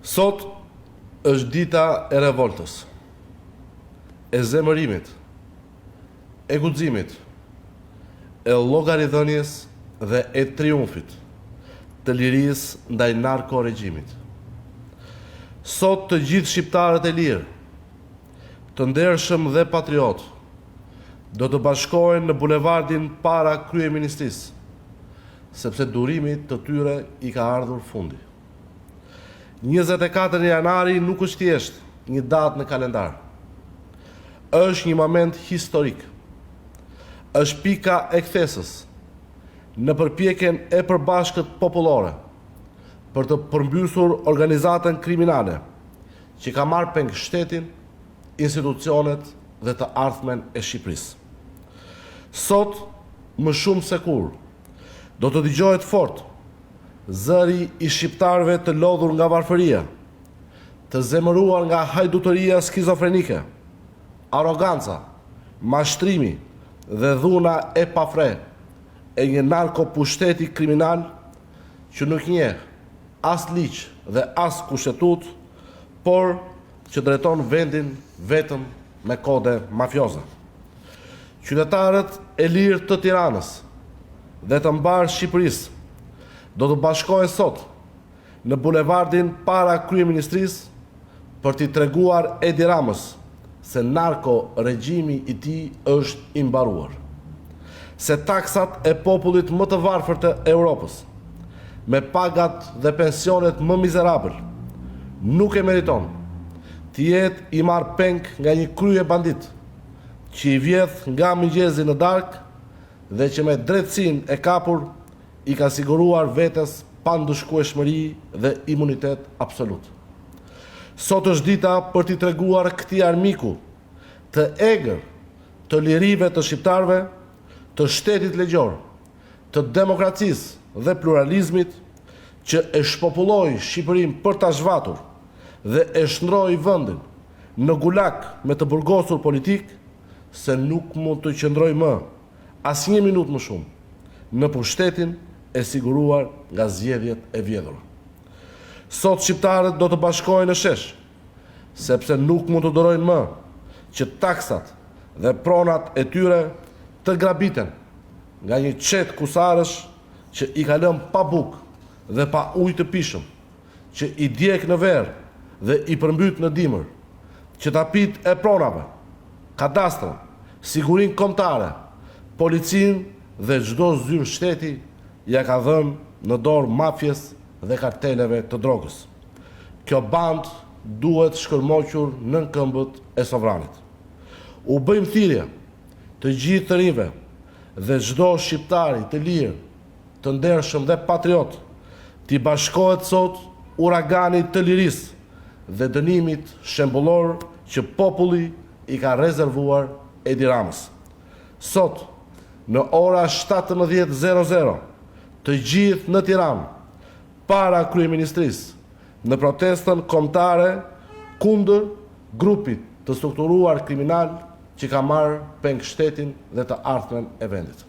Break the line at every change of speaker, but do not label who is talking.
Sot është dita e revoltës, e zemërimit, e guximit, e llogaridhënies dhe e triumfit të lirisë ndaj narko-regjimit. Sot të gjithë shqiptarët e lirë, të ndershëm dhe patriot, do të bashkohen në bulevardin para kryeministrisë, sepse durimi të tyre i ka ardhur fundi. 24 janari nuk është thjesht një datë në kalendar. Është një moment historik. Është pika e kthesës në përpjekjen e përbashkët popullore për të përmbysur organizatën kriminale që ka marrë peng shtetin, institucionet dhe të ardhmen e Shqipërisë. Sot, më shumë se kur, do të dëgjohet fort zëri i shqiptarëve të lodhur nga varfëria, të zemëruar nga hajdutëria skizofrenike, arroganca, mashtrimi dhe dhuna e pafre e një narko-pushteti kriminal që nuk njeh as ligj dhe as kushtetut, por që drejton vendin vetëm me kode mafioze. Qytetarët e lirë të Tiranës dhe të mbarë Shqipërisë do të bashkohen sot në bulevardin para kryeministrisë për t'i treguar Edi Ramës se narko-regjimi i tij është i mbaruar. Se taksat e popullit më të varfër të Europës, me pagat dhe pensionet më mizerabël, nuk e meriton të jetë i marrë peng nga një krye bandit që i vjedh nga mëngjezi në darkë dhe që me drejtësinë e kapur i ka siguruar vetes pandëshkueshmëri dhe imunitet absolut. Sot është dita për t'i treguar këtij armiku të egër të lirive të shqiptarëve, të shtetit ligjor, të demokracisë dhe pluralizmit, që e shpopulloi Shqipërinë për ta zhvatur dhe e shndroi vendin në gulag me të burgosur politik, se nuk mund të qëndrojë më as një minutë më shumë në pushtetin e siguruar nga zgjedhjet e vjedhura. Sot shqiptarët do të bashkohen në shesh, sepse nuk mund të dorojnë më që taksat dhe pronat e tyre të grabiten nga një çet kusarësh që i ka lënë pa bukë dhe pa ujë të pishëm, që i djeg në verë dhe i përmbyt në dimër, që ta pit e pronave, kadastrën, sigurinë kombëtare, policinë dhe çdo zyrë shteti ja ka dhënë në dorë mafjes dhe karteleve të drogës. Kjo band duhet shkërmoqur nën këmbët e sovranit. U bëjmë thirrje të gjithë të rinjve dhe çdo shqiptari të lirë, të ndershëm dhe patriot, t'i bashkohet sot uraganit të lirisë dhe dënimit shembullor që populli i ka rezervuar Edi Ramës. Sot, në ora 17:00, të gjithë në Tiranë, para kryeministrisë, në protestën kombëtare kundër grupit të strukturuar kriminal që ka marrë peng shtetin dhe të ardhmen e vendit.